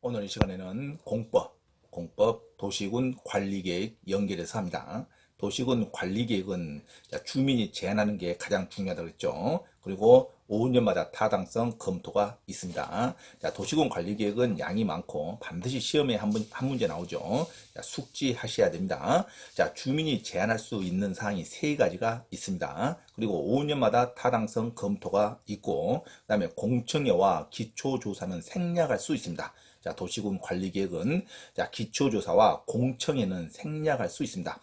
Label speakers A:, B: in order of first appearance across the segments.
A: 오늘 이 시간에는 공법 도시군 관리계획 연결해서 합니다. 도시군 관리계획은 주민이 제안하는 게 가장 중요하다고 했죠. 그리고 5년마다 타당성 검토가 있습니다. 도시군 관리계획은 양이 많고 반드시 시험에 한 문제 나오죠. 숙지하셔야 됩니다. 주민이 제안할 수 있는 사항이 세 가지가 있습니다. 그리고 5년마다 타당성 검토가 있고, 그 다음에 공청회와 기초조사는 생략할 수 있습니다. 도시군 관리계획은 기초조사와 공청회는 생략할 수 있습니다.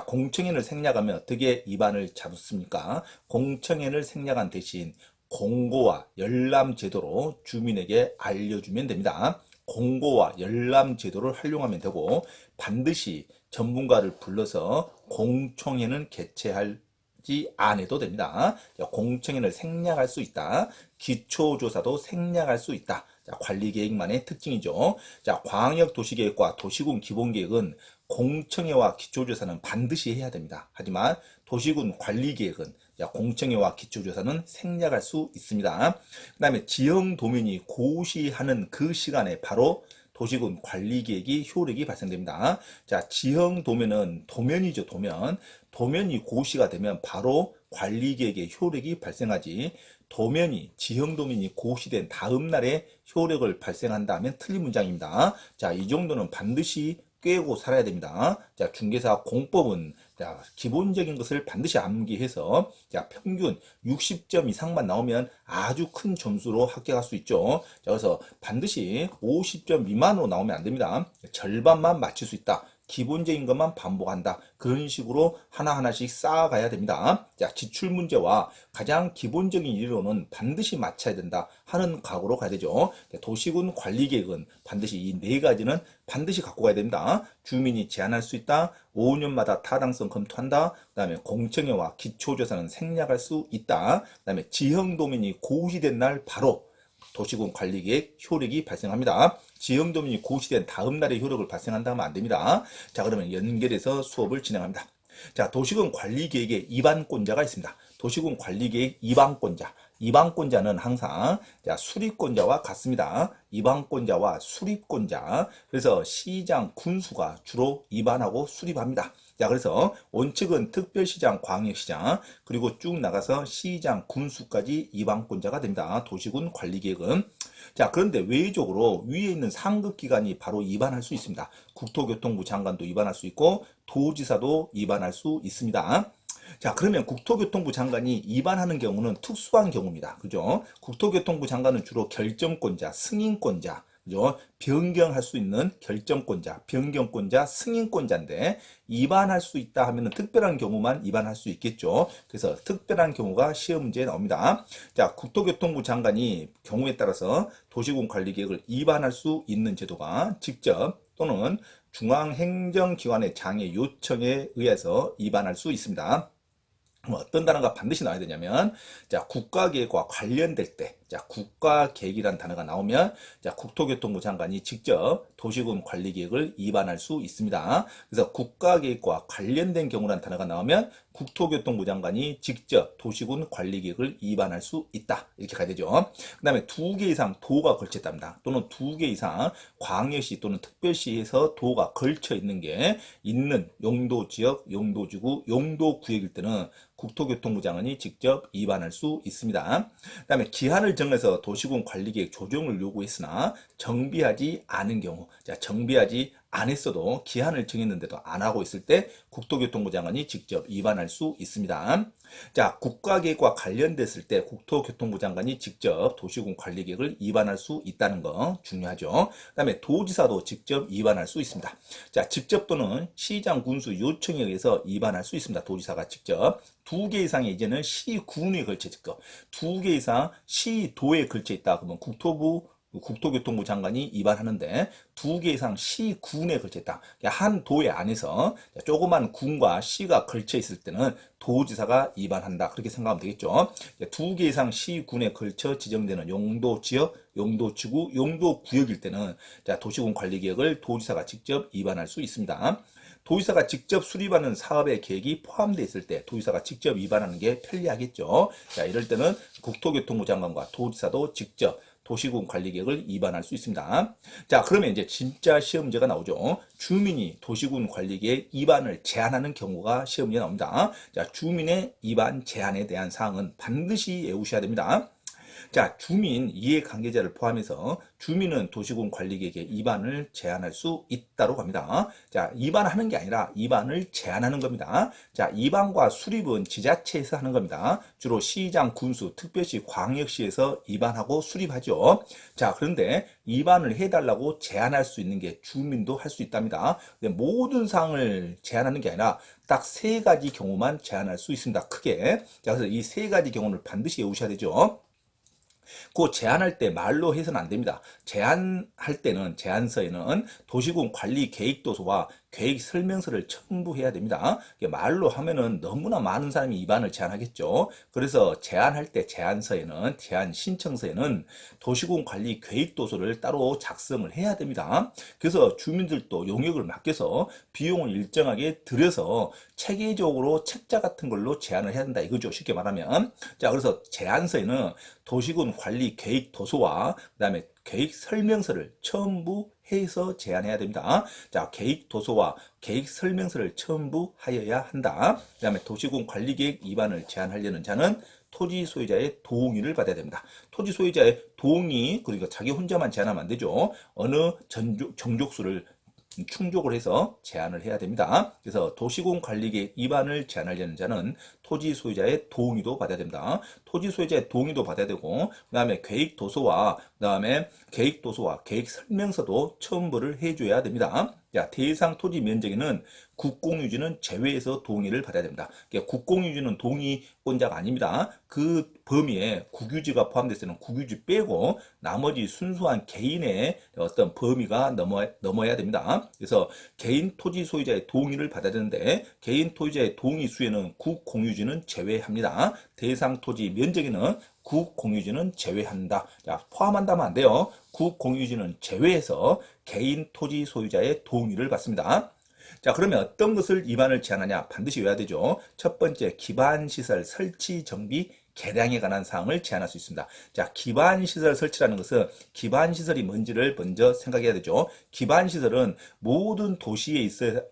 A: 공청회를 생략하면 어떻게 위반을 잡습니까? 공청회를 생략한 대신 공고와 열람 제도로 주민에게 알려주면 됩니다. 공고와 열람 제도를 활용하면 되고, 반드시 전문가를 불러서 공청회는 개최하지 않아도 됩니다. 공청회를 생략할 수 있다. 기초조사도 생략할 수 있다. 관리계획만의 특징이죠. 광역도시계획과 도시군 기본계획은 공청회와 기초조사는 반드시 해야 됩니다. 하지만 도시군 관리계획은 공청회와 기초조사는 생략할 수 있습니다. 그 다음에 지형도면이 고시하는 그 시간에 바로 도시군 관리계획이 효력이 발생됩니다. 지형도면은 도면이죠, 도면. 도면이 고시가 되면 바로 관리계획의 효력이 발생하지, 지형도면이 고시된 다음 날에 효력을 발생한다 하면 틀린 문장입니다. 이 정도는 반드시 꿰고 살아야 됩니다. 중개사 공법은 기본적인 것을 반드시 암기해서 평균 60점 이상만 나오면 아주 큰 점수로 합격할 수 있죠. 그래서 반드시 50점 미만으로 나오면 안 됩니다. 절반만 맞출 수 있다. 기본적인 것만 반복한다. 그런 식으로 하나하나씩 쌓아가야 됩니다. 지출문제와 가장 기본적인 이론은 반드시 맞춰야 된다 하는 각오로 가야 되죠. 도시군 관리계획은 반드시 이 네 가지는 반드시 갖고 가야 됩니다. 주민이 제안할 수 있다. 5년마다 타당성 검토한다. 그 다음에 공청회와 기초조사는 생략할 수 있다. 그 다음에 지형도면이 고시된 날 바로 도시군 관리계획 효력이 발생합니다. 지형도면이 고시된 다음 날에 효력을 발생한다면 안 됩니다. 그러면 연결해서 수업을 진행합니다. 도시군 관리계획의 입안권자가 있습니다. 도시군 관리계획 입안권자. 입안권자는 항상 수립권자와 같습니다. 입안권자와 수립권자. 그래서 시장, 군수가 주로 입안하고 수립합니다. 그래서 원칙은 특별시장, 광역시장, 그리고 쭉 나가서 시장, 군수까지 입안권자가 됩니다. 도시군 관리계획은. 그런데 외적으로 위에 있는 상급기관이 바로 입안할 수 있습니다. 국토교통부 장관도 입안할 수 있고, 도지사도 입안할 수 있습니다. 그러면 국토교통부 장관이 입안하는 경우는 특수한 경우입니다. 그죠? 국토교통부 장관은 주로 결정권자, 승인권자, 그죠? 변경할 수 있는 결정권자, 변경권자, 승인권자인데, 입안할 수 있다 하면 특별한 경우만 입안할 수 있겠죠. 그래서 특별한 경우가 시험 문제에 나옵니다. 국토교통부 장관이 경우에 따라서 도시군 관리계획을 입안할 수 있는 제도가 직접 또는 중앙행정기관의 장애 요청에 의해서 입안할 수 있습니다. 어떤 단어가 반드시 나와야 되냐면, 국가계획과 관련될 때, 국가계획이라는 단어가 나오면, 국토교통부 장관이 직접 도시군 관리계획을 입안할 수 있습니다. 그래서 국가계획과 관련된 경우라는 단어가 나오면, 국토교통부 장관이 직접 도시군 관리계획을 입안할 수 있다. 이렇게 가야 되죠. 그 다음에 2개 이상 도가 걸쳐 있답니다. 또는 2개 이상 광역시 또는 특별시에서 도가 걸쳐 있는 게 있는 용도지역, 용도지구, 용도구역일 때는 국토교통부 장관이 직접 입안할 수 있습니다. 그 다음에 기한을 정해서 도시군 관리계획 조정을 요구했으나 정비하지 않은 경우, 정비하지 안 했어도 기한을 정했는데도 안 하고 있을 때 국토교통부 장관이 직접 입안할 수 있습니다. 국가계획과 관련됐을 때 국토교통부 장관이 직접 도시군 관리계획을 입안할 수 있다는 거 중요하죠. 그 다음에 도지사도 직접 입안할 수 있습니다. 직접 또는 시장, 군수 요청에 의해서 입안할 수 있습니다. 도지사가 직접. 2개 이상의 이제는 시군에 걸쳐 있고, 2개 이상 시도에 걸쳐 있다. 그러면 국토교통부 장관이 입안하는데 2개 이상 시군에 걸쳐 있다. 한 도에 안에서 조그만 군과 시가 걸쳐 있을 때는 도지사가 입안한다. 그렇게 생각하면 되겠죠. 2개 이상 시군에 걸쳐 지정되는 용도지역, 용도지구, 용도구역일 때는 도시군 관리계획을 도지사가 직접 입안할 수 있습니다. 도지사가 직접 수립하는 사업의 계획이 포함되어 있을 때 도지사가 직접 입안하는 게 편리하겠죠. 이럴 때는 국토교통부 장관과 도지사도 직접 도시군 관리계획을 위반할 수 있습니다. 자, 그러면 이제 진짜 시험 문제가 나오죠. 주민이 도시군 관리계획 위반을 제한하는 경우가 시험 문제 나옵니다. 자, 주민의 위반 제한에 대한 사항은 반드시 외우셔야 됩니다. 자, 주민 이해관계자를 포함해서 주민은 도시군 관리계획의 위반을 제한할 수 있다고 합니다. 자, 위반하는 게 아니라 위반을 제한하는 겁니다. 자, 위반과 수립은 지자체에서 하는 겁니다. 주로 시장, 군수, 특별시, 광역시에서 위반하고 수립하죠. 자, 그런데 위반을 해달라고 제한할 수 있는 게 주민도 할 수 있답니다. 근데 모든 사항을 제한하는 게 아니라 딱 세 가지 경우만 제한할 수 있습니다. 크게. 자, 그래서 이 세 가지 경우를 반드시 외우셔야 되죠. 그 제안할 때 말로 해서는 안 됩니다. 제안할 때는 제안서에는 도시군 관리 계획도서와 계획 설명서를 첨부해야 됩니다. 말로 하면은 너무나 많은 사람이 위반을 제안하겠죠. 그래서 제안할 때 제안서에는 제안 신청서에는 도시군 관리 계획도서를 따로 작성을 해야 됩니다. 그래서 주민들도 용역을 맡겨서 비용을 일정하게 들여서 체계적으로 책자 같은 걸로 제안을 해야 된다 이거죠. 쉽게 말하면. 자, 그래서 제안서에는 도시군 관리 계획 도서와 그다음에 계획 설명서를 첨부해서 제안해야 됩니다. 자, 계획 도서와 계획 설명서를 첨부하여야 한다. 그다음에 도시군 관리 계획 위반을 제안하려는 자는 토지 소유자의 동의를 받아야 됩니다. 토지 소유자의 동의, 그리고 자기 혼자만 제안하면 안 되죠. 어느 정족수를 충족을 해서 제안을 해야 됩니다. 그래서 도시군 관리계획 위반을 제안하려는 자는 토지 소유자의 동의도 받아야 됩니다. 토지 소유자의 동의도 받아야 되고, 그 다음에 계획 도서와 계획 설명서도 첨부를 해줘야 됩니다. 자, 대상 토지 면적에는 국공유지는 제외해서 동의를 받아야 됩니다. 국공유지는 동의권자가 아닙니다. 그 범위에 국유지가 포함되어 있는 국유지 빼고 나머지 순수한 개인의 어떤 범위가 넘어야 됩니다. 그래서 개인 토지 소유자의 동의를 받아야 되는데 개인 토지자의 동의 수에는 국공유지는 제외합니다. 대상 토지 면적에는 국공유지는 제외한다. 자, 포함한다면 안 돼요. 국공유지는 제외해서 개인 토지 소유자의 동의를 받습니다. 자, 그러면 어떤 것을 위반을 제한하냐? 반드시 외워야 되죠. 첫 번째, 기반시설 설치 정비 개량에 관한 사항을 제한할 수 있습니다. 자, 기반시설 설치라는 것은 기반시설이 뭔지를 먼저 생각해야 되죠. 기반시설은 모든 도시에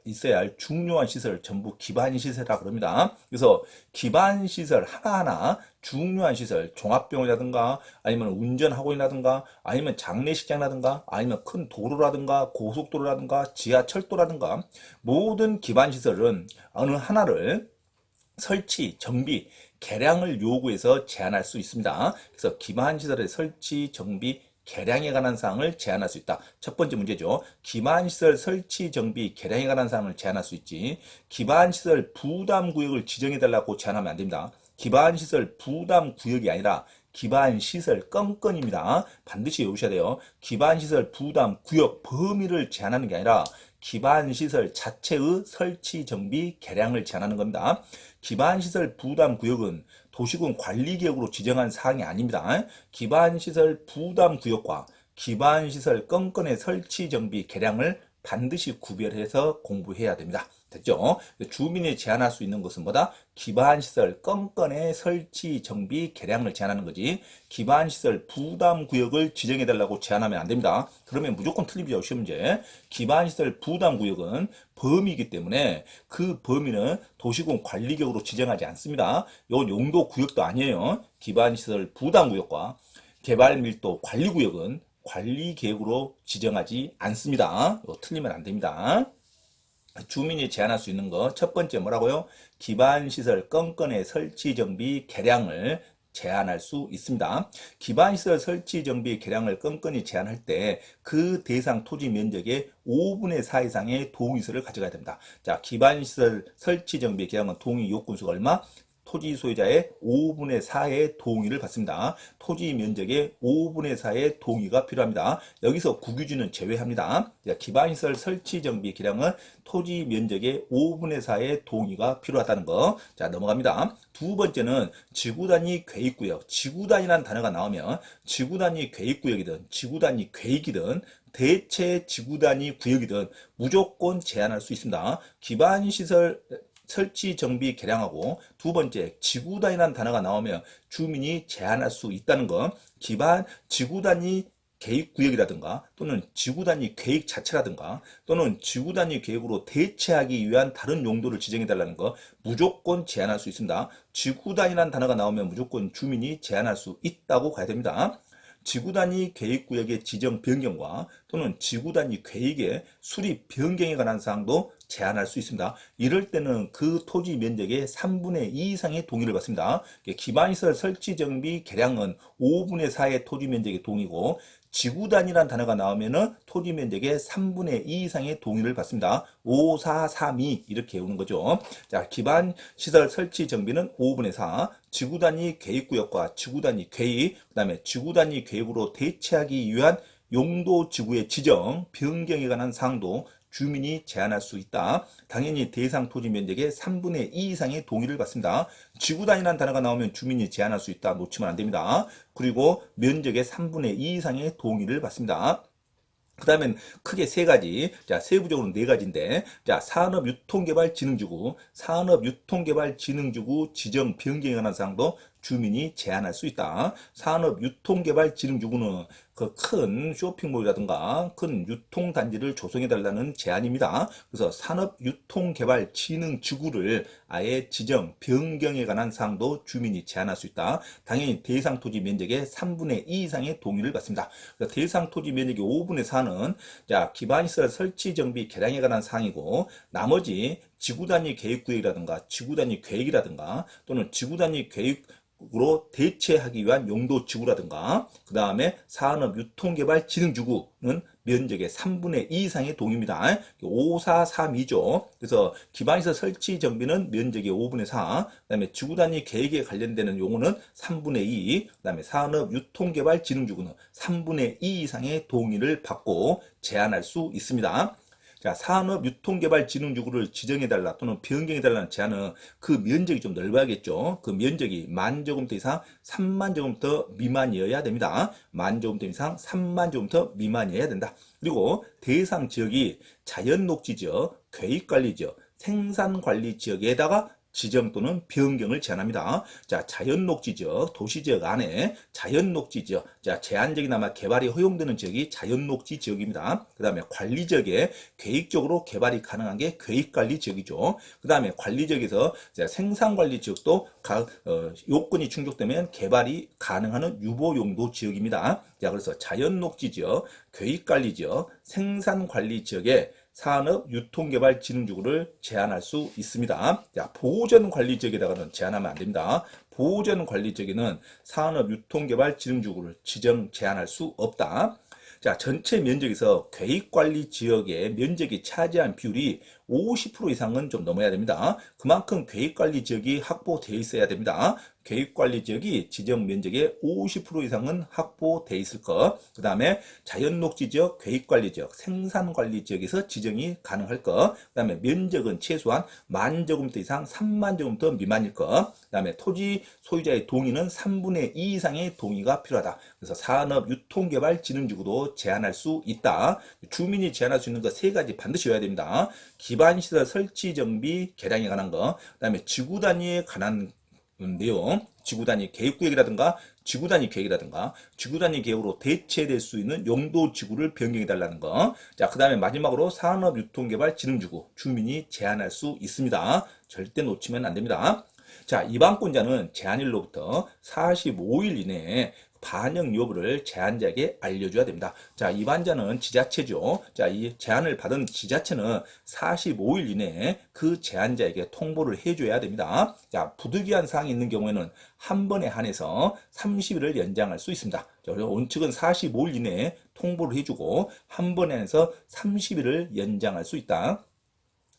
A: 있어야 할 중요한 시설을 전부 기반시설이라고 그럽니다. 그래서 기반시설 하나하나 중요한 시설, 종합병원이라든가 아니면 운전학원이라든가 아니면 장례식장이라든가 아니면 큰 도로라든가 고속도로라든가 지하철도라든가 모든 기반시설은 어느 하나를 설치, 정비, 개량을 요구해서 제한할 수 있습니다. 그래서 기반시설의 설치, 정비, 개량에 관한 사항을 제한할 수 있다. 첫 번째 문제죠. 기반시설 설치, 정비, 개량에 관한 사항을 제한할 수 있지. 기반시설 부담구역을 지정해달라고 제한하면 안 됩니다. 기반시설 부담구역이 아니라 기반시설 건건입니다. 반드시 외우셔야 돼요. 기반시설 부담구역 범위를 제한하는 게 아니라 기반시설 자체의 설치, 정비, 개량을 제한하는 겁니다. 기반시설 부담구역은 도시군 관리계획으로 지정한 사항이 아닙니다. 기반시설 부담구역과 기반시설 건건의 설치, 정비, 개량을 반드시 구별해서 공부해야 됩니다. 됐죠? 주민이 제한할 수 있는 것은 뭐다? 기반시설 건건의 설치, 정비, 개량을 제한하는 거지. 기반시설 부담구역을 지정해달라고 제한하면 안 됩니다. 그러면 무조건 틀리죠, 시험 문제. 기반시설 부담구역은 범위이기 때문에 그 범위는 도시군 관리계획으로 지정하지 않습니다. 이건 용도구역도 아니에요. 기반시설 부담구역과 개발밀도 관리구역은 관리계획으로 지정하지 않습니다. 이거 틀리면 안 됩니다. 주민이 제한할 수 있는 거 첫 번째 뭐라고요? 기반시설 건건의 설치, 정비, 개량을 제한할 수 있습니다. 기반시설 설치, 정비, 개량을 건건히 제한할 때 그 대상 토지 면적의 5분의 4 이상의 동의서를 가져가야 됩니다. 자, 기반시설 설치, 정비, 개량은 동의 요건수가 얼마? 토지 소유자의 5분의 4의 동의를 받습니다. 토지 면적의 5분의 4의 동의가 필요합니다. 여기서 국유지는 제외합니다. 기반시설 설치, 정비, 개량은 토지 면적의 5분의 4의 동의가 필요하다는 거. 자, 넘어갑니다. 두 번째는 지구단위 계획구역. 지구단위라는 단어가 나오면 지구단위 계획구역이든 지구단위 계획이든 대체 지구단위 구역이든 무조건 제한할 수 있습니다. 기반시설 설치 정비 개량하고 두 번째 지구단위라는 단어가 나오면 주민이 제한할 수 있다는 것, 기반 지구단위 계획구역이라든가 또는 지구단위 계획 자체라든가 또는 지구단위 계획으로 대체하기 위한 다른 용도를 지정해달라는 거 무조건 제한할 수 있습니다. 지구단위라는 단어가 나오면 무조건 주민이 제한할 수 있다고 가야 됩니다. 지구단위 계획구역의 지정 변경과 또는 지구단위 계획의 수립 변경에 관한 사항도 제한할 수 있습니다. 이럴 때는 그 토지 면적의 3분의 2 이상의 동의를 받습니다. 기반시설 설치 정비 개량은 5분의 4의 토지 면적의 동의고 지구단위라는 단어가 나오면은 토지 면적의 3분의 2 이상의 동의를 받습니다. 5, 4, 3, 2 이렇게 오는 거죠. 자, 기반 시설 설치 정비는 5분의 4, 지구단위 계획구역과 지구단위 계획, 그다음에 지구단위 계획으로 대체하기 위한 용도 지구의 지정, 변경에 관한 사항도 주민이 제한할 수 있다. 당연히 대상 토지 면적의 3분의 2 이상의 동의를 받습니다. 지구단위라는 단어가 나오면 주민이 제한할 수 있다. 놓치면 안 됩니다. 그리고 면적의 3분의 2 이상의 동의를 받습니다. 그 다음엔 크게 세 가지, 자, 세부적으로 네 가지인데, 자, 산업유통개발진흥지구, 산업유통개발진흥지구 지정 변경에 관한 사항도 주민이 제한할 수 있다. 산업유통개발진흥지구는 그 큰 쇼핑몰이라든가 큰 유통단지를 조성해달라는 제안입니다. 그래서 산업유통개발진흥지구를 아예 지정, 변경에 관한 사항도 주민이 제한할 수 있다. 당연히 대상 토지 면적의 3분의 2 이상의 동의를 받습니다. 그래서 대상 토지 면적의 5분의 4는 자, 기반시설 설치 정비 개량에 관한 사항이고 나머지 지구단위 계획구역이라든가 지구단위 계획이라든가 또는 지구단위 계획 으로 대체하기 위한 용도 지구라든가 그 다음에 산업유통개발진흥지구는 면적의 3분의 2 이상의 동의입니다. 5, 4, 3, 2죠. 그래서 기반시설 설치 정비는 면적의 5분의 4, 그 다음에 지구단위 계획에 관련되는 용어는 3분의 2, 그 다음에 산업유통개발진흥지구는 3분의 2 이상의 동의를 받고 제한할 수 있습니다. 자, 산업유통개발진흥지구를 지정해달라 또는 변경해달라는 제안은 그 면적이 좀 넓어야겠죠. 그 면적이 10,000제곱미터 이상 30,000제곱미터 미만이어야 됩니다. 10,000제곱미터 이상 30,000제곱미터 미만이어야 된다. 그리고 대상 지역이 자연녹지지역, 계획관리지역, 생산관리지역에다가 지정 또는 변경을 제한합니다. 자, 자연녹지지역, 도시지역 안에 자연녹지지역, 자, 제한적이나마 개발이 허용되는 지역이 자연녹지지역입니다. 그 다음에 관리지역에 계획적으로 개발이 가능한 게 계획관리지역이죠. 그 다음에 관리지역에서 생산관리지역도 각 요건이 충족되면 개발이 가능한 유보용도 지역입니다. 자, 그래서 자연녹지지역, 계획관리지역, 생산관리지역에 산업유통개발진흥지구를 제한할 수 있습니다. 자, 보전관리지역에다가는 제한하면 안 됩니다. 보전관리지역에는 산업유통개발진흥지구를 지정 제한할 수 없다. 자, 전체 면적에서 계획관리지역의 면적이 차지한 비율이 50% 이상은 좀 넘어야 됩니다. 그만큼 계획관리지역이 확보되어 있어야 됩니다. 계획관리지역이 지정 면적의 50% 이상은 확보되어 있을 것. 그 다음에 자연녹지지역, 계획관리지역, 생산관리지역에서 지정이 가능할 것. 그 다음에 면적은 최소한 10,000제곱미터 이상 30,000제곱미터 미만일 것. 그 다음에 토지 소유자의 동의는 3분의 2 이상의 동의가 필요하다. 그래서 산업유통개발진흥지구도 제한할 수 있다. 주민이 제한할 수 있는 거 세 가지 반드시 외워야 됩니다. 기반시설 설치 정비 개량에 관한 거, 그 다음에 지구단위에 관한 내용, 지구단위 계획구역이라든가 지구단위 계획이라든가 지구단위 계획으로 대체될 수 있는 용도 지구를 변경해달라는 거. 자, 그 다음에 마지막으로 산업유통개발진흥지구 주민이 제한할 수 있습니다. 절대 놓치면 안 됩니다. 자, 이반권자는 제한일로부터 45일 이내에 반영 여부를 제한자에게 알려줘야 됩니다. 자, 이반자는 지자체죠. 자, 이 제한을 받은 지자체는 45일 이내에 그 제한자에게 통보를 해줘야 됩니다. 자, 부득이한 사항이 있는 경우에는 한 번에 한해서 30일을 연장할 수 있습니다. 자, 원칙은 45일 이내에 통보를 해주고 한 번에 한해서 30일을 연장할 수 있다.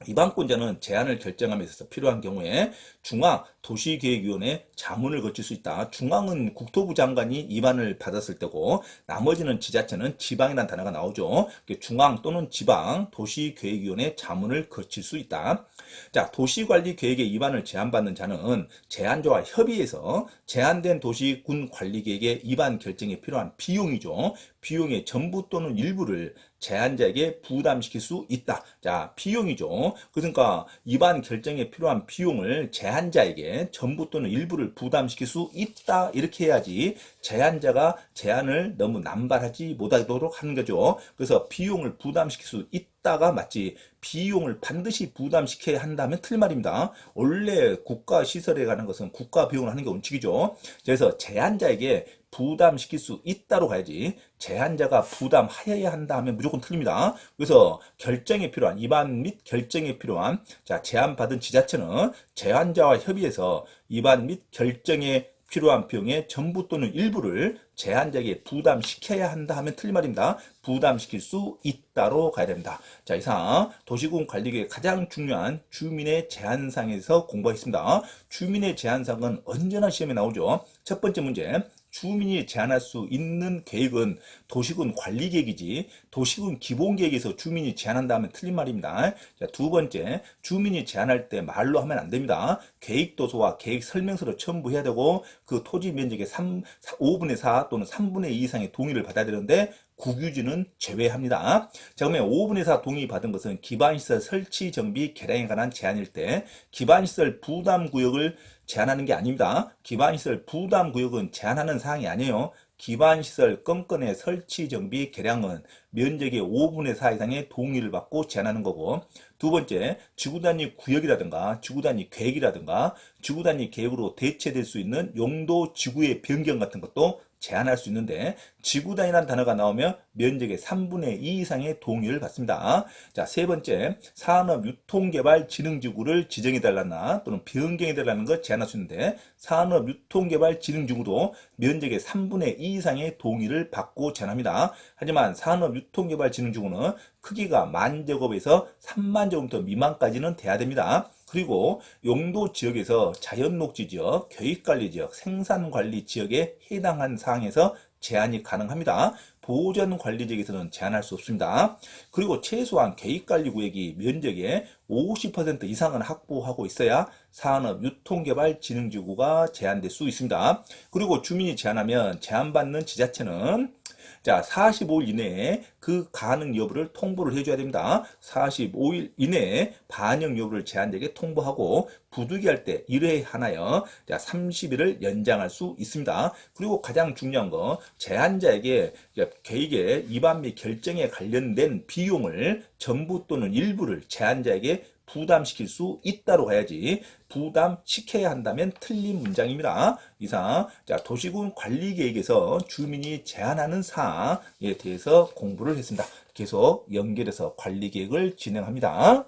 A: 이반권자는 제한을 결정함에 있어서 필요한 경우에 중앙도시계획위원회 자문을 거칠 수 있다. 중앙은 국토부 장관이 이반을 받았을 때고 나머지는 지자체는 지방이라는 단어가 나오죠. 중앙 또는 지방 도시계획위원회 자문을 거칠 수 있다. 자, 도시관리계획의 이반을 제안받는 자는 제안자와 협의해서 제한된 도시군 관리계획의 이반 결정에 필요한 비용이죠. 비용의 전부 또는 일부를 제한자에게 부담시킬 수 있다. 자, 비용이죠. 그러니까 위반 결정에 필요한 비용을 제한자에게 전부 또는 일부를 부담시킬 수 있다. 이렇게 해야지 제한자가 제한을 너무 남발하지 못하도록 하는 거죠. 그래서 비용을 부담시킬 수 있다가 맞지, 비용을 반드시 부담시켜야 한다면 틀린 말입니다. 원래 국가 시설에 관한 것은 국가 비용을 하는 게 원칙이죠. 그래서 제한자에게 부담시킬 수 있다로 가야지, 제한자가 부담하여야 한다 하면 무조건 틀립니다. 그래서 결정에 필요한, 위반 및 결정에 필요한, 자, 제한받은 지자체는 제한자와 협의해서 위반 및 결정에 필요한 비용의 전부 또는 일부를 제한자에게 부담시켜야 한다 하면 틀린 말입니다. 부담시킬 수 있다로 가야 됩니다. 자, 이상 도시군 관리계획 가장 중요한 주민의 제한상에서 공부하겠습니다. 주민의 제한상은 언제나 시험에 나오죠. 첫 번째 문제, 주민이 제한할 수 있는 계획은 도시군 관리계획이지 도시군 기본계획에서 주민이 제한한다 하면 틀린 말입니다. 자, 두 번째, 주민이 제한할 때 말로 하면 안 됩니다. 계획도서와 계획 설명서를 첨부해야 되고 그 토지 면적의 5분의 4 또는 3분의 2 이상의 동의를 받아야 되는데 국유지는 제외합니다. 자, 그러면 5분의 4 동의 받은 것은 기반시설 설치 정비 개량에 관한 제한일 때 기반시설 부담구역을 제한하는 게 아닙니다. 기반시설 부담구역은 제한하는 사항이 아니에요. 기반시설 건건의 설치 정비 개량은 면적의 5분의 4 이상의 동의를 받고 제한하는 거고, 두 번째, 지구단위 구역이라든가 지구단위 계획이라든가 지구단위 계획으로 대체될 수 있는 용도 지구의 변경 같은 것도 제한할 수 있는데 지구단위라는 단어가 나오면 면적의 3분의 2 이상의 동의를 받습니다. 자, 세 번째, 산업유통개발진흥지구를 지정해달라나 또는 변경해달라는 것 제한할 수 있는데 산업유통개발진흥지구도 면적의 3분의 2 이상의 동의를 받고 제한합니다. 하지만 산업유통개발진흥지구는 크기가 10,000제곱에서 30,000제곱미터 미만까지는 돼야 됩니다. 그리고 용도 지역에서 자연녹지 지역, 교육관리 지역, 생산관리 지역에 해당한 사항에서 제한이 가능합니다. 보전관리 지역에서는 제한할 수 없습니다. 그리고 최소한 계획관리구역이 면적의 50% 이상은 확보하고 있어야 산업유통개발진흥지구가 제한될 수 있습니다. 그리고 주민이 제한하면 제한받는 지자체는 자, 45일 이내에 그 가능 여부를 통보를 해줘야 됩니다. 45일 이내에 반영 여부를 제한자에게 통보하고 부득이할 때 1회에 하나여 30일을 연장할 수 있습니다. 그리고 가장 중요한 거, 제한자에게 계획의 위반 및 결정에 관련된 비용을 전부 또는 일부를 제한자에게 부담시킬 수 있다로 가야지 부담시켜야 한다면 틀린 문장입니다. 이상 도시군 관리계획에서 주민이 제한하는 사항에 대해서 공부를 했습니다. 계속 연결해서 관리계획을 진행합니다.